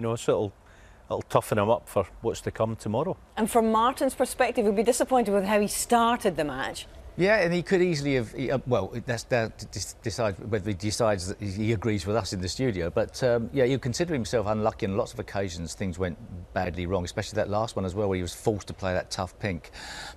know, so it'll toughen him up for what's to come tomorrow. And from Martin's perspective, he'll be disappointed with how he started the match. Yeah, and he could easily have. Well, that's down to decide whether he decides that he agrees with us in the studio. But yeah, you consider himself unlucky on lots of occasions. Things went badly wrong, especially that last one as well, where he was forced to play that tough pink.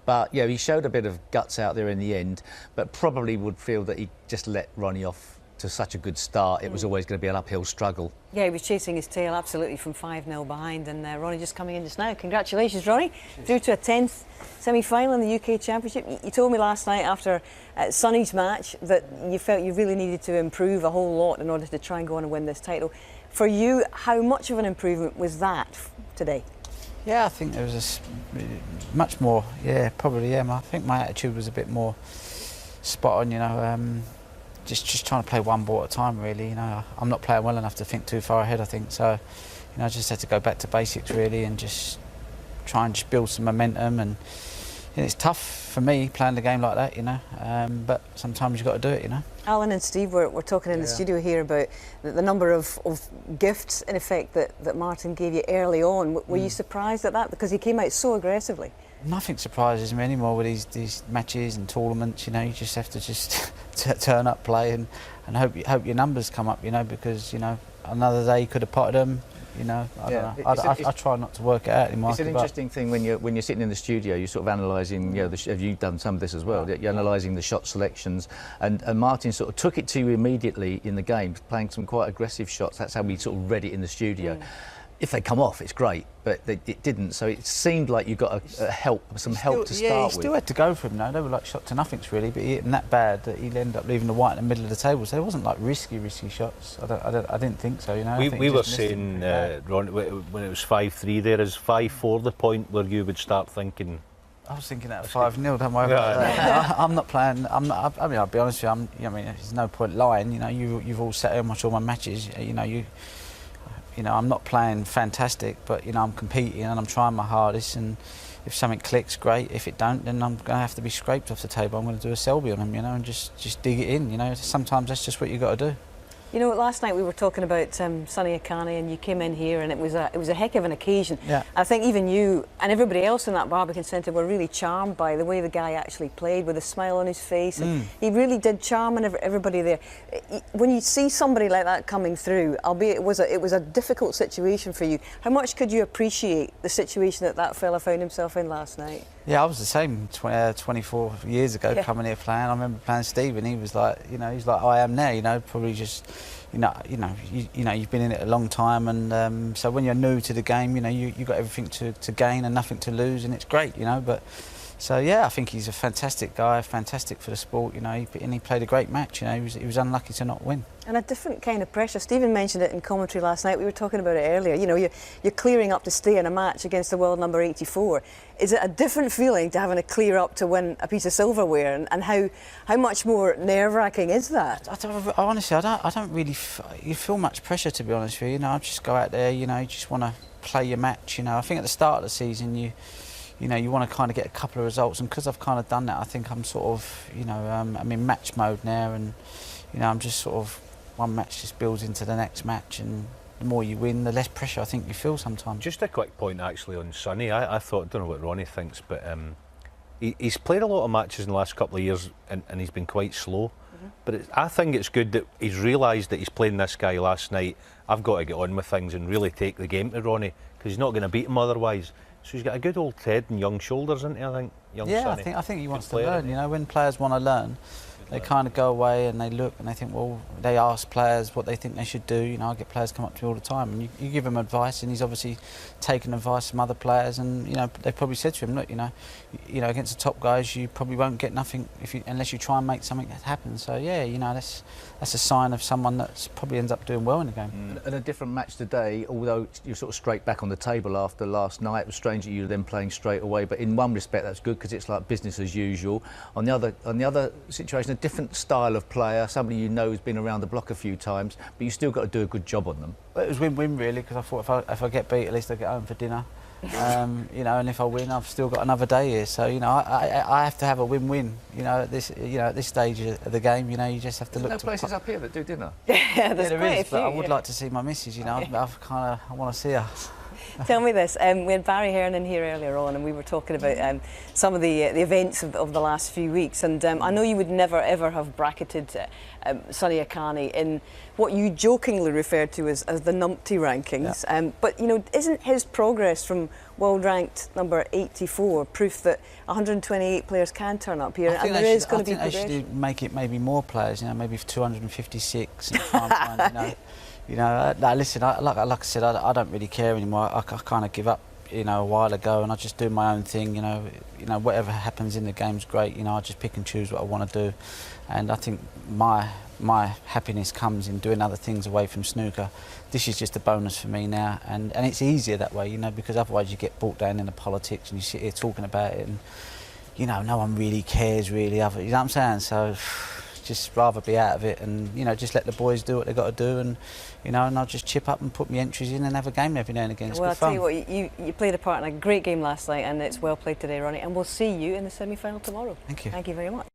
But yeah, he showed a bit of guts out there in the end. But probably would feel that he just let Ronnie off to such a good start. It was always going to be an uphill struggle. Yeah, he was chasing his tail absolutely from 5-0 behind, and Ronnie just coming in just now. Congratulations, Ronnie. Through to a 10th semi-final in the UK Championship. You told me last night after Sonny's match that you felt you really needed to improve a whole lot in order to try and go on and win this title. For you, how much of an improvement was that today? Yeah, I think there was much more. Yeah, probably. Yeah, I think my attitude was a bit more spot on. You know. Just trying to play one ball at a time, really. You know, I'm not playing well enough to think too far ahead, I think. So, you know, I just had to go back to basics, really, and just try and just build some momentum. And it's tough for me playing the game like that, you know. But sometimes you've got to do it, you know. Alan and Steve were talking in the studio here about the number of gifts, in effect, that Martin gave you early on. Were you surprised at that? Because he came out so aggressively. Nothing surprises me anymore with these matches and tournaments. You know, you just have to just turn up, play, and hope your numbers come up. You know, because you know another day you could have potted them. You know, I don't know. I try not to work it out anymore. It's an interesting thing when you're sitting in the studio. You're sort of analysing. You know, have you done some of this as well? You're analysing the shot selections, and Martin sort of took it to you immediately in the game, playing some quite aggressive shots. That's how we sort of read it in the studio. If they come off, it's great, but it didn't. So it seemed like you got some help to start with. Yeah, he still had to go for him. No, they were like shot to nothings really, but he hit them that bad that he'd end up leaving the white in the middle of the table. So it wasn't like risky shots. I didn't think so. You know. We were saying, Ron, when it was 5-3, there is 5-4 the point where you would start thinking. I was thinking that 5-0. Don't worry about that. I'm not playing. I mean, I'll be honest with you. I mean, there's no point lying. You know, you've all sat here and watched all my matches. You know, I'm not playing fantastic, but, you know, I'm competing and I'm trying my hardest, and if something clicks, great. If it don't, then I'm going to have to be scraped off the table. I'm going to do a Selby on him, you know, and just dig it in, you know. Sometimes that's just what you've got to do. You know, last night we were talking about Sonny Akane, and you came in here, and it was a heck of an occasion. Yeah. I think even you and everybody else in that Barbican Centre were really charmed by the way the guy actually played, with a smile on his face. And he really did charm everybody there. When you see somebody like that coming through, albeit it was a difficult situation for you, how much could you appreciate the situation that fella found himself in last night? Yeah, I was the same 24 years ago, coming here playing. I remember playing Steve, and he was like, you know, he's like I am now. You know, probably just, you know, you've been in it a long time, and so when you're new to the game, you know, you got everything to gain and nothing to lose, and it's great, you know. But so yeah, I think he's a fantastic guy, fantastic for the sport. You know, he played a great match. You know, he was unlucky to not win. And a different kind of pressure. Stephen mentioned it in commentary last night. We were talking about it earlier. You know, you're clearing up to stay in a match against the world number 84. Is it a different feeling to having to clear up to win a piece of silverware? And how much more nerve-wracking is that? Honestly, I don't really feel much pressure, to be honest with you. You know, I just go out there. You know, you just want to play your match. You know, I think at the start of the season, you know, you want to kind of get a couple of results, and because I've kind of done that, I think I'm sort of, you know, I'm in match mode now, and you know, I'm just sort of, one match just builds into the next match, and the more you win, the less pressure I think you feel sometimes. Just a quick point actually on Sonny. I thought, I don't know what Ronnie thinks, but he's played a lot of matches in the last couple of years, and he's been quite slow. But I think it's good that he's realised that he's playing this guy last night. I've got to get on with things and really take the game to Ronnie, because he's not going to beat him otherwise. So he's got a good old head and young shoulders, isn't he? I think. Young Sonny. I think he wants to learn. You know, when players want to learn, they kind of go away and they look and they think, well, they ask players what they think they should do. You know, I get players come up to me all the time, and you give them advice, and he's obviously taken advice from other players, and you know, they probably said to him, look, you know, against the top guys, you probably won't get nothing unless you try and make something happen. So yeah, you know, that's a sign of someone that probably ends up doing well in the game. And a different match today, although you're sort of straight back on the table after last night. It was strange that you were then playing straight away, but in one respect that's good, because it's like business as usual. On the other situation, a different style of player, somebody you know who's been around the block a few times, but you still got to do a good job on them. But it was win-win really, because I thought if I get beat, at least I get home for dinner. You know, and if I win, I've still got another day here. So you know, I have to have a win-win. You know, at this stage of the game, you know, you just have to look. There's no places up here that do dinner. Yeah, there's there quite is, a few, but I would yeah. like to see my missus. You know, I want to see her. Tell me this, we had Barry Hearn in here earlier on and we were talking about some of the events of the last few weeks, and I know you would never ever have bracketed Sonny Akani in what you jokingly referred to as the numpty rankings, Yeah. But you know, isn't his progress from world ranked number 84 proof that 128 players can turn up here, and there is going to be progression? I think they should make it maybe more players, you know, maybe 256 and try and find, you know. You know, listen, like I said, I don't really care anymore. I kind of give up, you know, a while ago, and I just do my own thing. You know, whatever happens in the game's great. You know, I just pick and choose what I want to do, and I think my happiness comes in doing other things away from snooker. This is just a bonus for me now, and it's easier that way, you know, because otherwise you get brought down in the politics and you sit here talking about it, and you know, no one really cares, really. You know what I'm saying? So. Just rather be out of it, and you know, just let the boys do what they got to do, and you know, and I'll just chip up and put my entries in and have a game every now and again. It's well, good fun. I'll tell you what, you played a part in a great game last night, and it's well played today, Ronnie, and we'll see you in the semi-final tomorrow. Thank you. Thank you very much.